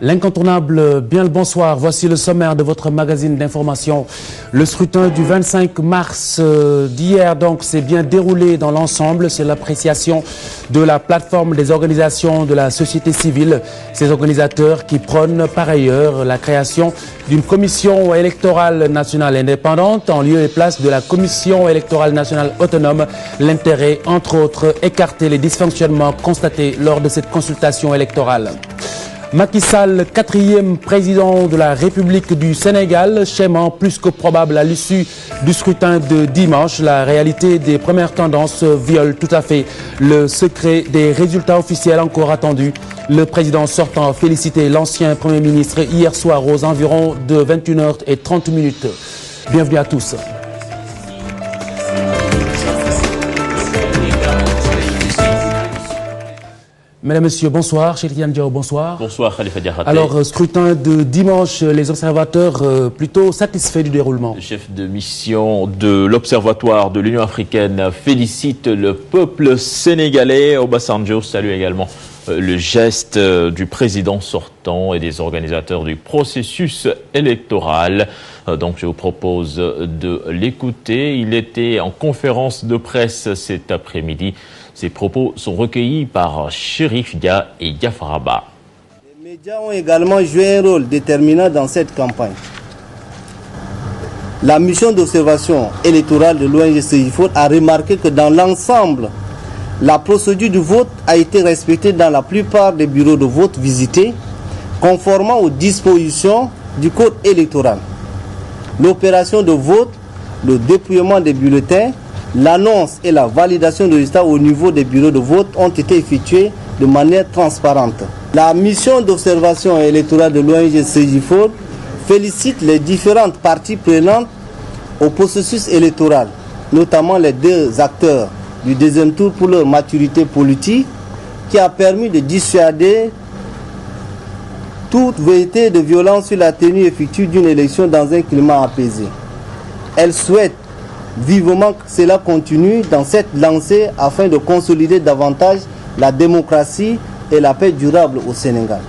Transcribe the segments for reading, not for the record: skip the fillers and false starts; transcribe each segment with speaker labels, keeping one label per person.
Speaker 1: L'incontournable, bien le bonsoir. Voici le sommaire de votre magazine d'information. Le scrutin du 25 mars d'hier donc s'est bien déroulé dans l'ensemble. C'est l'appréciation de la plateforme des organisations de la société civile. Ces organisateurs qui prônent par ailleurs la création d'une commission électorale nationale indépendante en lieu et place de la commission électorale nationale autonome. L'intérêt, entre autres, écarter les dysfonctionnements constatés lors de cette consultation électorale. Macky Sall, 4e président de la République du Sénégal, schéma plus que probable à l'issue du scrutin de dimanche. La réalité des premières tendances viole tout à fait le secret des résultats officiels encore attendus. Le président sortant a félicité l'ancien Premier ministre hier soir aux environs de 21h30. Bienvenue à tous. Mesdames, Messieurs, bonsoir. Cheikh Tidiane Diaw, bonsoir.
Speaker 2: Bonsoir, Khalifa Diakhaté.
Speaker 1: Alors, scrutin de dimanche, les observateurs plutôt satisfaits du déroulement.
Speaker 2: Le chef de mission de l'Observatoire de l'Union africaine félicite le peuple sénégalais. Obasanjo salue également le geste du président sortant et des organisateurs du processus électoral. Donc je vous propose de l'écouter. Il était en conférence de presse cet après-midi. Ces propos sont recueillis par Chérif Dia et Diafaraba.
Speaker 3: Les médias ont également joué un rôle déterminant dans cette campagne. La mission d'observation électorale de l'ONG CEGIFOR a remarqué que dans l'ensemble, la procédure du vote a été respectée dans la plupart des bureaux de vote visités, conformément aux dispositions du code électoral. L'opération de vote, le dépouillement des bulletins, l'annonce et la validation des résultats au niveau des bureaux de vote ont été effectués de manière transparente. La mission d'observation électorale de l'ONG CEGIFOR félicite les différentes parties prenantes au processus électoral, notamment les deux acteurs du deuxième tour pour leur maturité politique, qui a permis de dissuader toute vérité de violence sur la tenue effective d'une élection dans un climat apaisé. Elle souhaite vivement que cela continue dans cette lancée afin de consolider davantage la démocratie et la paix durable au Sénégal.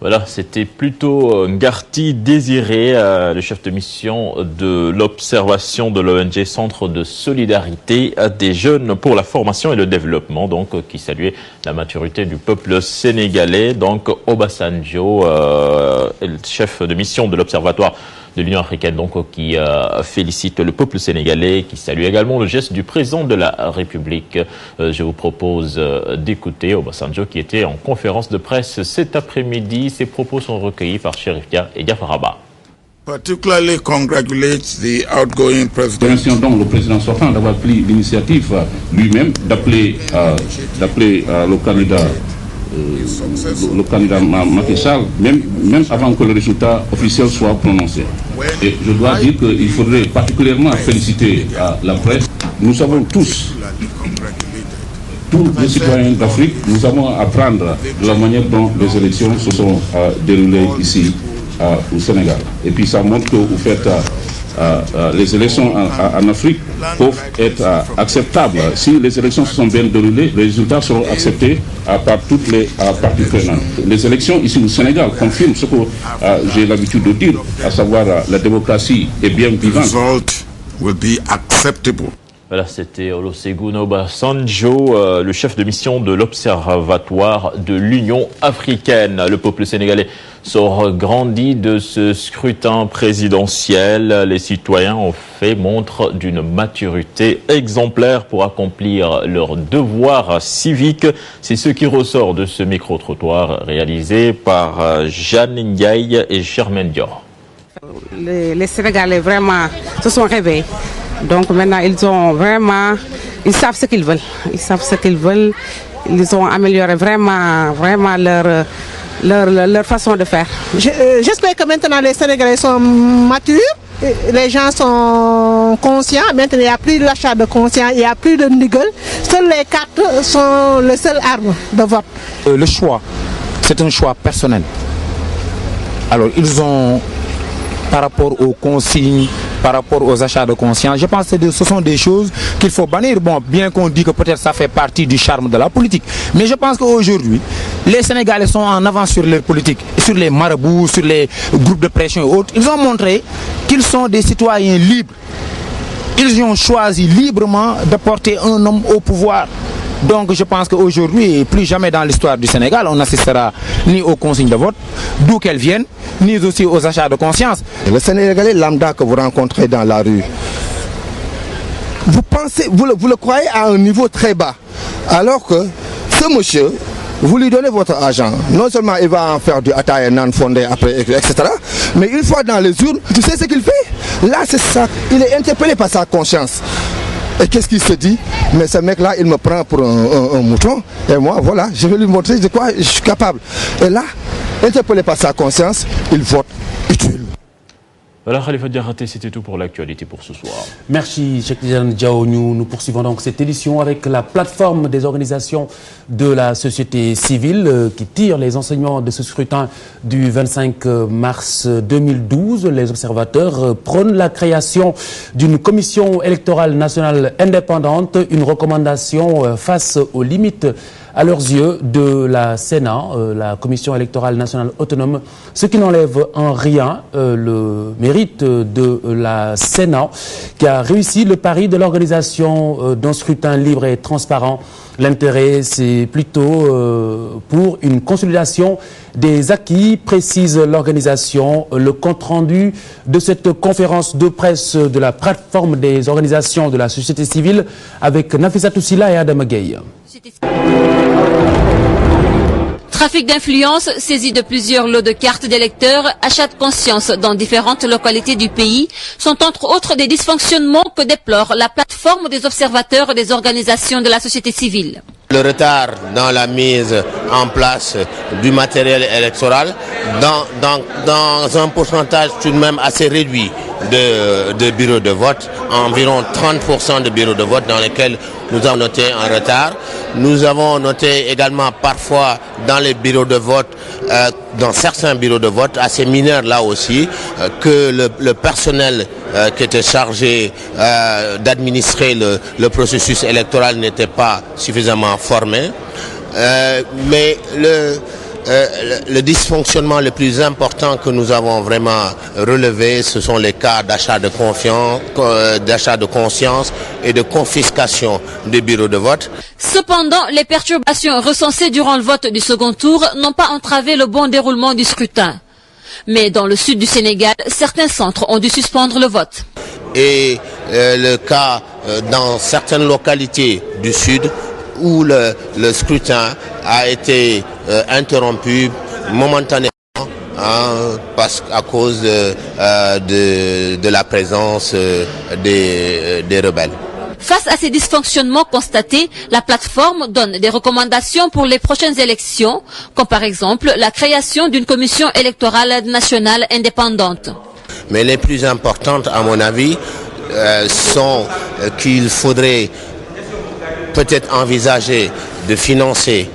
Speaker 2: Voilà, c'était plutôt Ngarti Désiré, le chef de mission de l'observation de l'ONG Centre de solidarité des jeunes pour la formation et le développement, donc qui saluait la maturité du peuple sénégalais. Donc Obasanjo, le chef de mission de l'observatoire de l'Union africaine, donc qui félicite le peuple sénégalais, qui salue également le geste du président de la République. Je vous propose d'écouter Obasanjo qui était en conférence de presse cet après-midi. Ses propos sont recueillis par Chérif Dia et Diafaraba.
Speaker 4: Particularly congratulate the outgoing president.
Speaker 5: Remercions donc le président sortant d'avoir pris l'initiative lui-même d'appeler le candidat Macky Sall, même avant que le résultat officiel soit prononcé. Et je dois dire qu'il faudrait particulièrement féliciter la presse. Nous savons tous les citoyens d'Afrique, nous avons à apprendre de la manière dont les élections se sont déroulées ici au Sénégal. Et puis ça montre que vous faites les élections en Afrique peuvent être acceptables. Si les élections se sont bien déroulées, les résultats seront acceptés par toutes les parties prenantes. Les élections ici au Sénégal confirment ce que j'ai l'habitude de dire, à savoir la démocratie est bien vivante.
Speaker 2: Voilà, c'était Olusegun Obasanjo, le chef de mission de l'Observatoire de l'Union africaine. Le peuple sénégalais sort grandi de ce scrutin présidentiel. Les citoyens ont fait montre d'une maturité exemplaire pour accomplir leur devoir civique. C'est ce qui ressort de ce micro-trottoir réalisé par Jeanne Ndiaye et Germaine Dior.
Speaker 6: Les Sénégalais vraiment se sont réveillés. Donc maintenant, ils savent ce qu'ils veulent. Ils savent ce qu'ils veulent. Ils ont amélioré vraiment leur façon de faire.
Speaker 7: J'espère que maintenant les Sénégalais sont matures. Les gens sont conscients. Maintenant, il n'y a plus l'achat de conscience, il n'y a plus de niggle. Seules les cartes sont le seul arme de vote.
Speaker 8: Le choix, c'est un choix personnel. Alors, ils ont, par rapport aux consignes, par rapport aux achats de conscience, je pense que ce sont des choses qu'il faut bannir. Bon, bien qu'on dit que peut-être ça fait partie du charme de la politique. Mais je pense qu'aujourd'hui, les Sénégalais sont en avance sur leur politique, sur les marabouts, sur les groupes de pression et autres. Ils ont montré qu'ils sont des citoyens libres. Ils ont choisi librement de porter un homme au pouvoir. Donc je pense qu'aujourd'hui, plus jamais dans l'histoire du Sénégal, on n'assistera ni aux consignes de vote, d'où qu'elles viennent, ni aussi aux achats de conscience.
Speaker 9: Le Sénégalais lambda que vous rencontrez dans la rue, vous pensez, vous le croyez à un niveau très bas. Alors que ce monsieur, vous lui donnez votre argent, non seulement il va en faire du ataï non fondé après, etc. Mais une fois dans les urnes, tu sais ce qu'il fait? Là c'est ça, il est interpellé par sa conscience. Et qu'est-ce qu'il se dit? Mais ce mec-là, il me prend pour un mouton. Et moi, voilà, je vais lui montrer de quoi je suis capable. Et là, interpellé par sa conscience, il vote utile.
Speaker 2: Voilà, Khalifa Diakhaté, c'était tout pour l'actualité pour ce soir.
Speaker 1: Merci, Cheikh Tidiane Diaw. Nous poursuivons donc cette édition avec la plateforme des organisations de la société civile qui tire les enseignements de ce scrutin du 25 mars 2012. Les observateurs prônent la création d'une commission électorale nationale indépendante, une recommandation face aux limites à leurs yeux de la Sénat, la Commission électorale nationale autonome, ce qui n'enlève en rien le mérite de la Sénat qui a réussi le pari de l'organisation d'un scrutin libre et transparent. L'intérêt, c'est plutôt pour une consolidation des acquis, précise l'organisation. Le compte-rendu de cette conférence de presse de la plateforme des organisations de la société civile avec Nafissatou Silla et Adam Gueye.
Speaker 10: Trafic d'influence, saisie de plusieurs lots de cartes d'électeurs, achat de conscience dans différentes localités du pays sont entre autres des dysfonctionnements que déplore la plateforme des observateurs des organisations de la société civile.
Speaker 11: Le retard dans la mise en place du matériel électoral dans un pourcentage tout de même assez réduit de bureaux de vote, environ 30% de bureaux de vote dans lesquels nous avons noté un retard. Nous avons noté également parfois dans les bureaux de vote, dans certains bureaux de vote assez mineurs là aussi, que le personnel qui était chargé d'administrer le processus électoral n'était pas suffisamment formé. Mais le dysfonctionnement le plus important que nous avons vraiment relevé, ce sont les cas d'achat de confiance, d'achat de conscience et de confiscation des bureaux de vote.
Speaker 10: Cependant, les perturbations recensées durant le vote du second tour n'ont pas entravé le bon déroulement du scrutin. Mais dans le sud du Sénégal, certains centres ont dû suspendre le vote.
Speaker 11: Et le cas dans certaines localités du sud où le scrutin a été interrompu momentanément à cause de la présence des rebelles.
Speaker 10: Face à ces dysfonctionnements constatés, la plateforme donne des recommandations pour les prochaines élections, comme par exemple la création d'une commission électorale nationale indépendante.
Speaker 11: Mais les plus importantes, à mon avis, sont qu'il faudrait peut-être envisager de financer,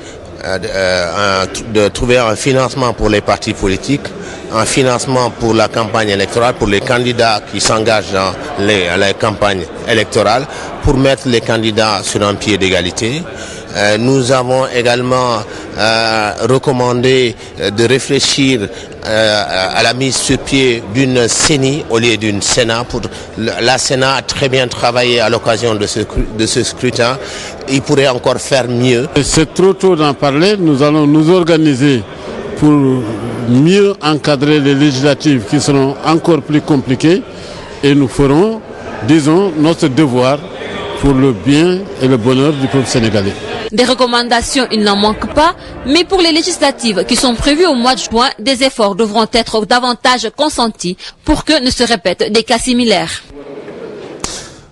Speaker 11: de trouver un financement pour les partis politiques, un financement pour la campagne électorale, pour les candidats qui s'engagent dans les campagnes électorales, pour mettre les candidats sur un pied d'égalité. Nous avons également recommandé de réfléchir à la mise sur pied d'une CENI au lieu d'une Sénat. La Sénat a très bien travaillé à l'occasion de ce scrutin. Il pourrait encore faire mieux.
Speaker 12: C'est trop tôt d'en parler. Nous allons nous organiser pour mieux encadrer les législatives qui seront encore plus compliquées. Et nous ferons, disons, notre devoir pour le bien et le bonheur du peuple sénégalais.
Speaker 10: Des recommandations, il n'en manque pas, mais pour les législatives qui sont prévues au mois de juin, des efforts devront être davantage consentis pour que ne se répètent des cas similaires.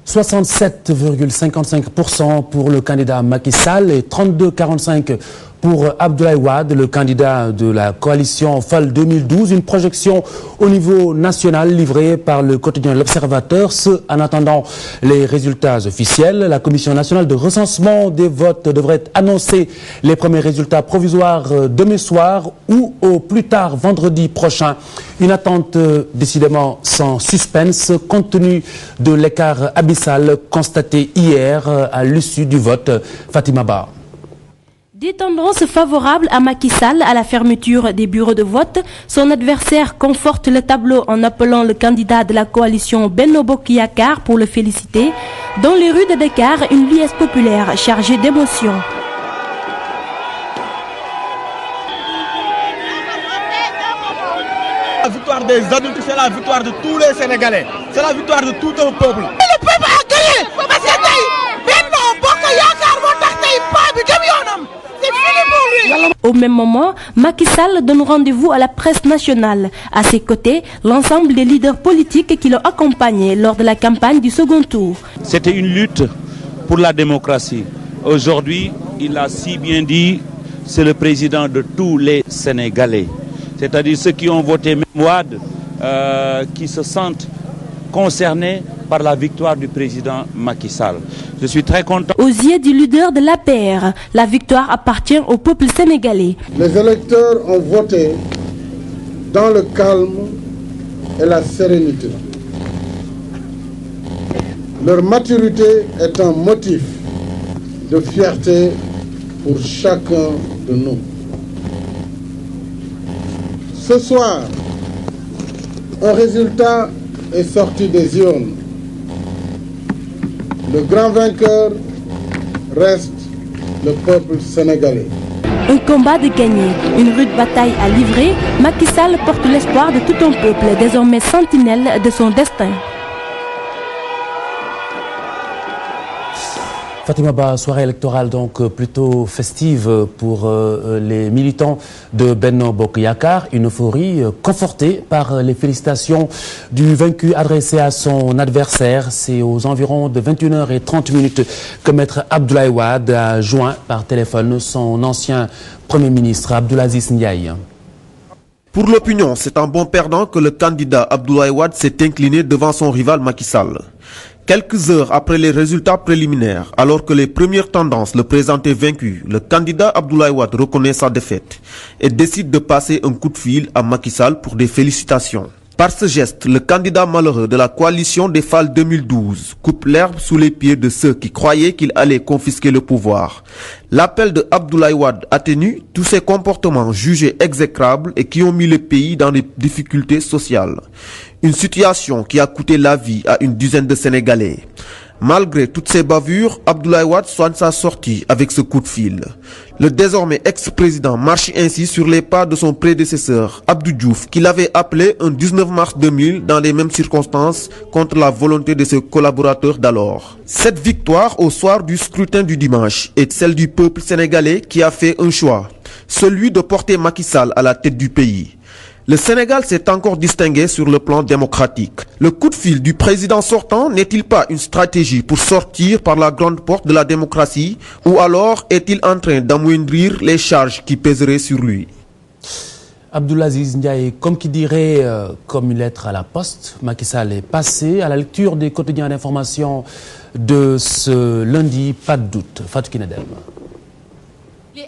Speaker 1: 67,55% pour le candidat Macky Sall et 32,45% pour Abdoulaye Wade, le candidat de la coalition FAL 2012. Une projection au niveau national livrée par le quotidien L'Observateur. Ce, en attendant les résultats officiels. La Commission nationale de recensement des votes devrait annoncer les premiers résultats provisoires demain soir ou au plus tard vendredi prochain. Une attente décidément sans suspense compte tenu de l'écart abyssal constaté hier à l'issue du vote. Fatima Ba.
Speaker 13: Des tendances favorables à Macky Sall à la fermeture des bureaux de vote. Son adversaire conforte le tableau en appelant le candidat de la coalition Benno Bokk Yakaar pour le féliciter. Dans les rues de Dakar, une liesse populaire chargée d'émotions.
Speaker 14: La victoire des adultes, c'est la victoire de tous les Sénégalais. C'est la victoire de tout un peuple. Et le peuple a gagné. Parce que Benno Bokk Yakaar moo tax tey paa bi dem yoonam. C'est fini pour lui.
Speaker 13: Au même moment, Macky Sall donne rendez-vous à la presse nationale. À ses côtés, l'ensemble des leaders politiques qui l'ont accompagné lors de la campagne du second tour.
Speaker 15: C'était une lutte pour la démocratie. Aujourd'hui, il a si bien dit, c'est le président de tous les Sénégalais. C'est-à-dire ceux qui ont voté Wade, qui se sentent concernés par la victoire du président Macky Sall. Je suis très content.
Speaker 13: Aux yeux du leader de l'APR, la victoire appartient au peuple sénégalais.
Speaker 16: Les électeurs ont voté dans le calme et la sérénité. Leur maturité est un motif de fierté pour chacun de nous. Ce soir, un résultat est sorti des urnes. Le grand vainqueur reste le peuple sénégalais.
Speaker 13: Un combat de gagner, une rude bataille à livrer. Macky Sall porte l'espoir de tout un peuple, désormais sentinelle de son destin.
Speaker 1: Fatima Ba, soirée électorale donc plutôt festive pour les militants de Benno Bokk Yakaar. Une euphorie confortée par les félicitations du vaincu adressées à son adversaire. C'est aux environs de 21h30 que Maître Abdoulaye Wade a joint par téléphone son ancien Premier ministre Abdoul Aziz Ndiaye.
Speaker 17: Pour l'opinion, c'est un bon perdant que le candidat Abdoulaye Wade s'est incliné devant son rival Macky Sall. Quelques heures après les résultats préliminaires, alors que les premières tendances le présentaient vaincu, le candidat Abdoulaye Wade reconnaît sa défaite et décide de passer un coup de fil à Macky Sall pour des félicitations. Par ce geste, le candidat malheureux de la coalition des FAL 2012 coupe l'herbe sous les pieds de ceux qui croyaient qu'il allait confisquer le pouvoir. L'appel de Abdoulaye Wade atténue tous ces comportements jugés exécrables et qui ont mis le pays dans des difficultés sociales. Une situation qui a coûté la vie à une dizaine de Sénégalais. Malgré toutes ces bavures, Abdoulaye Wade soigne sa sortie avec ce coup de fil. Le désormais ex-président marche ainsi sur les pas de son prédécesseur, Abdou Diouf, qu'il avait appelé un 19 mars 2000 dans les mêmes circonstances contre la volonté de ses collaborateurs d'alors. Cette victoire au soir du scrutin du dimanche est celle du peuple sénégalais qui a fait un choix, celui de porter Macky Sall à la tête du pays. Le Sénégal s'est encore distingué sur le plan démocratique. Le coup de fil du président sortant n'est-il pas une stratégie pour sortir par la grande porte de la démocratie ou alors est-il en train d'amoindrir les charges qui pèseraient sur lui?
Speaker 1: Abdoul Aziz Ndiaye, comme qui dirait comme une lettre à la poste, Macky Sall est passé à la lecture des quotidiens d'information de ce lundi, pas de doute. Fatou Kinedem.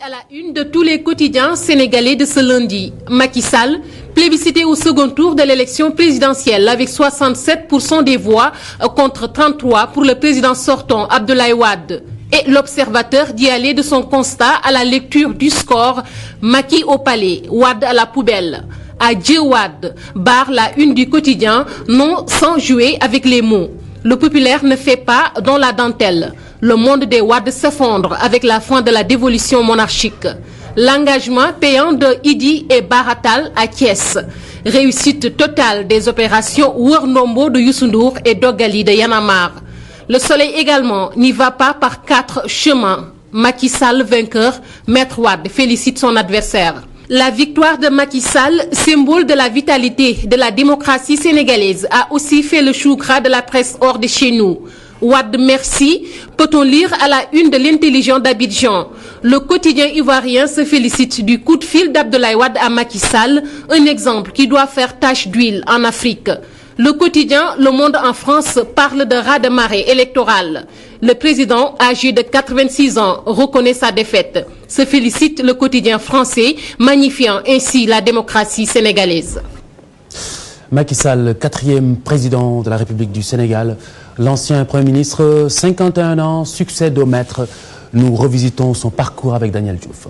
Speaker 18: À la une de tous les quotidiens sénégalais de ce lundi, Macky Sall, plébiscité au second tour de l'élection présidentielle avec 67% des voix contre 33 pour le président sortant Abdoulaye Wade. Et l'observateur d'y aller de son constat à la lecture du score, Macky au palais, Wade à la poubelle. Adieu Wade, barre la une du quotidien, non sans jouer avec les mots. Le populaire ne fait pas dans la dentelle. Le monde des Wade s'effondre avec la fin de la dévolution monarchique. L'engagement payant de Idi et Baratal à Thiès. Réussite totale des opérations Wurnombo de Youssou Ndour et Dogali de Y'en a marre. Le soleil également n'y va pas par 4 chemins. Macky Sall vainqueur, Maître Wade félicite son adversaire. La victoire de Macky Sall, symbole de la vitalité de la démocratie sénégalaise, a aussi fait le chou gras de la presse hors de chez nous. Wade merci, peut-on lire à la une de l'Intelligent d'Abidjan. Le quotidien ivoirien se félicite du coup de fil d'Abdoulaye Wade à Macky Sall, un exemple qui doit faire tache d'huile en Afrique. Le quotidien Le Monde en France parle de raz-de-marée électoral. Le président, âgé de 86 ans, reconnaît sa défaite. Se félicite le quotidien français, magnifiant ainsi la démocratie sénégalaise.
Speaker 1: Macky Sall, 4e président de la République du Sénégal. L'ancien Premier ministre, 51 ans, succède au maître Nous revisitons son parcours avec Daniel Diouf.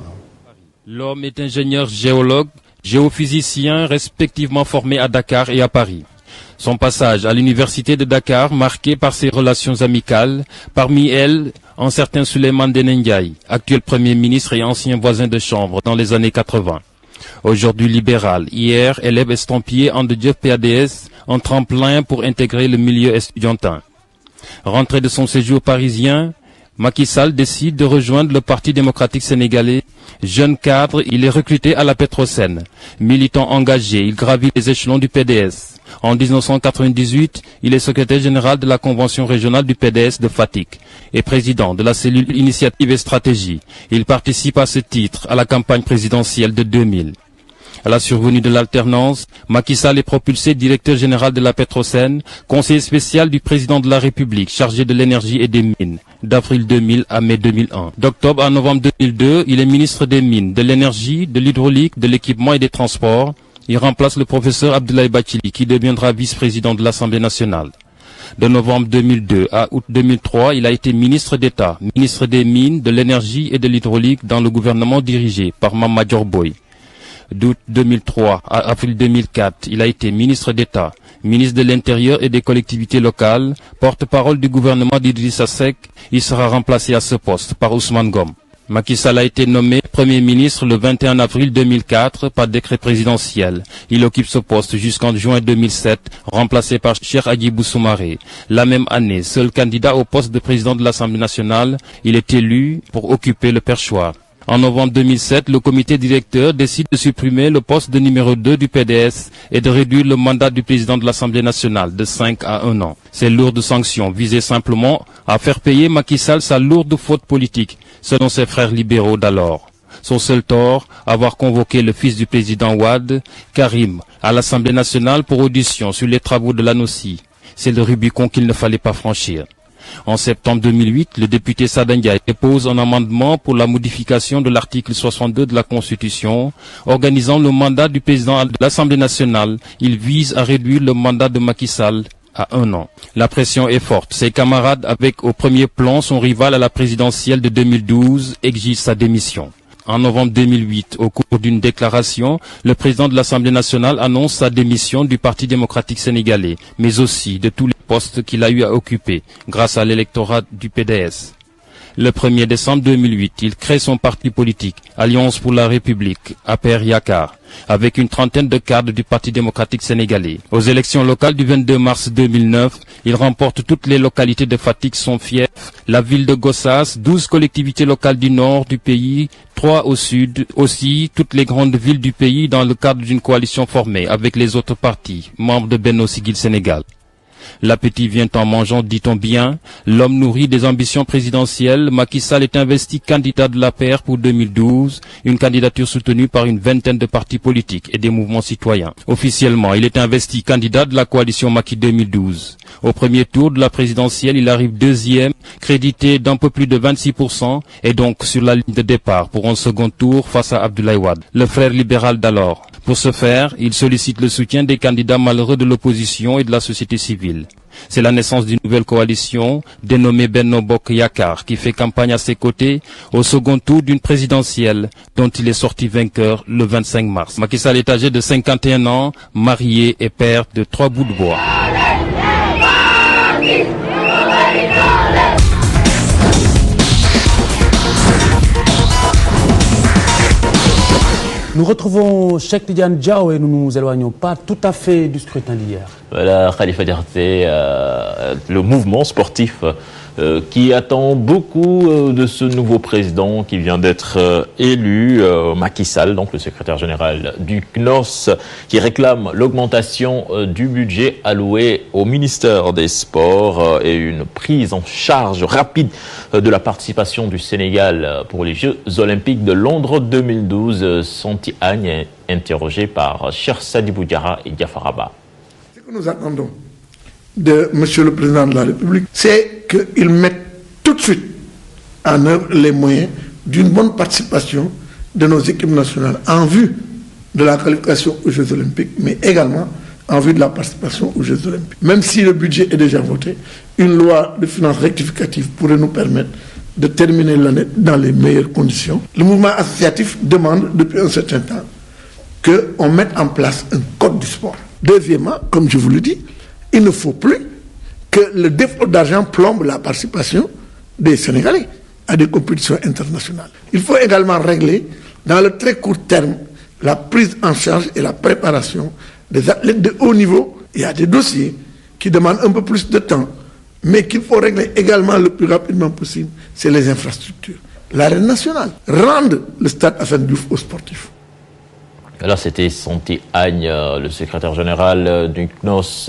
Speaker 19: L'homme est ingénieur géologue, géophysicien, respectivement formé à Dakar et à Paris. Son passage à l'université de Dakar marqué par ses relations amicales, parmi elles un certain Souleymane Ndéné Ndiaye, actuel Premier ministre et ancien voisin de chambre dans les années 80. Aujourd'hui libéral, hier élève estampillé en de Dieu PADS, un tremplin pour intégrer le milieu estudiantin. Rentré de son séjour parisien, Macky Sall décide de rejoindre le Parti démocratique sénégalais. Jeune cadre, il est recruté à la Petrosen. Militant engagé, il gravit les échelons du PDS. En 1998, il est secrétaire général de la convention régionale du PDS de Fatick et président de la cellule Initiative et Stratégie. Il participe à ce titre à la campagne présidentielle de 2000. À la survenue de l'alternance, Macky Sall est propulsé directeur général de la Petrosen, conseiller spécial du président de la République chargé de l'énergie et des mines, d'avril 2000 à mai 2001. D'octobre à novembre 2002, il est ministre des Mines, de l'énergie, de l'hydraulique, de l'équipement et des transports. Il remplace le professeur Abdoulaye Bathily qui deviendra vice-président de l'Assemblée nationale. De novembre 2002 à août 2003, il a été ministre d'État, ministre des Mines, de l'énergie et de l'hydraulique dans le gouvernement dirigé par Mame Madior Boye. D'août 2003 à avril 2004, il a été ministre d'État, ministre de l'Intérieur et des collectivités locales, porte-parole du gouvernement d'Idrissa Seck. Il sera remplacé à ce poste par Ousmane Ngom. Macky Sall a été nommé Premier ministre le 21 avril 2004 par décret présidentiel. Il occupe ce poste jusqu'en juin 2007, remplacé par Cheikh Hadjibou Soumaré. La même année, seul candidat au poste de président de l'Assemblée nationale, il est élu pour occuper le perchoir. En novembre 2007, le comité directeur décide de supprimer le poste de numéro 2 du PDS et de réduire le mandat du président de l'Assemblée nationale de 5 à 1 an. Ces lourdes sanctions visaient simplement à faire payer Macky Sall sa lourde faute politique, selon ses frères libéraux d'alors. Son seul tort, avoir convoqué le fils du président Wade, Karim, à l'Assemblée nationale pour audition sur les travaux de l'ANOCI. C'est le Rubicon qu'il ne fallait pas franchir. En septembre 2008, le député Sada Ndiaye dépose un amendement pour la modification de l'article 62 de la Constitution, organisant le mandat du président de l'Assemblée nationale. Il vise à réduire le mandat de Macky Sall à 1 an. La pression est forte. Ses camarades, avec au premier plan son rival à la présidentielle de 2012, exigent sa démission. En novembre 2008, au cours d'une déclaration, le président de l'Assemblée nationale annonce sa démission du Parti démocratique sénégalais, mais aussi de tous les postes qu'il a eu à occuper grâce à l'électorat du PDS. Le 1er décembre 2008, il crée son parti politique, Alliance pour la République, APR Yakar, avec une trentaine de cadres du Parti démocratique sénégalais. Aux élections locales du 22 mars 2009, il remporte toutes les localités de Fatick, son fief, la ville de Gossas, 12 collectivités locales du nord du pays, 3 au sud, aussi toutes les grandes villes du pays dans le cadre d'une coalition formée avec les autres partis, membres de Benno Siggil Sénégal. L'appétit vient en mangeant, dit-on bien. L'homme nourrit des ambitions présidentielles. Macky Sall est investi candidat de l'APR pour 2012, une candidature soutenue par une vingtaine de partis politiques et des mouvements citoyens. Officiellement, il est investi candidat de la coalition Macky 2012. Au premier tour de la présidentielle, il arrive deuxième, crédité d'un peu plus de 26%, et donc sur la ligne de départ pour un second tour face à Abdoulaye Wade, le frère libéral d'alors. Pour ce faire, il sollicite le soutien des candidats malheureux de l'opposition et de la société civile. C'est la naissance d'une nouvelle coalition, dénommée Benno Bokk Yakaar, qui fait campagne à ses côtés au second tour d'une présidentielle dont il est sorti vainqueur le 25 mars. Macky Sall est âgé de 51 ans, marié et père de 3 bouts de bois.
Speaker 1: Nous retrouvons Cheikh Tidiane Diaw et nous ne nous éloignons pas tout à fait du scrutin d'hier.
Speaker 2: Voilà, Khalifa Diarté, le mouvement sportif qui attend beaucoup de ce nouveau président qui vient d'être élu, Macky Sall, donc le secrétaire général du CNOS, qui réclame l'augmentation du budget alloué au ministère des Sports et une prise en charge rapide de la participation du Sénégal pour les Jeux Olympiques de Londres 2012. Santi Agne, interrogé par Cheikh Sadibou Diarra et Diafar Abba.
Speaker 16: Ce que nous attendons de Monsieur le Président de la République, c'est qu'il mette tout de suite en œuvre les moyens d'une bonne participation de nos équipes nationales en vue de la qualification aux Jeux Olympiques, mais également en vue de la participation aux Jeux Olympiques. Même si le budget est déjà voté, une loi de finances rectificative pourrait nous permettre de terminer l'année dans les meilleures conditions. Le mouvement associatif demande depuis un certain temps qu'on mette en place un code du sport. Deuxièmement, comme je vous le dis, il ne faut plus que le défaut d'argent plombe la participation des Sénégalais à des compétitions internationales. Il faut également régler dans le très court terme la prise en charge et la préparation des athlètes de haut niveau. Il y a des dossiers qui demandent un peu plus de temps, mais qu'il faut régler également le plus rapidement possible, c'est les infrastructures. L'arène nationale, rendre le stade Assane Diouf aux sportifs.
Speaker 2: Alors c'était Santé Agne, le secrétaire général du CNOS.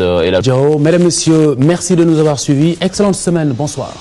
Speaker 1: Mesdames, Messieurs, merci de nous avoir suivis. Excellente semaine, bonsoir.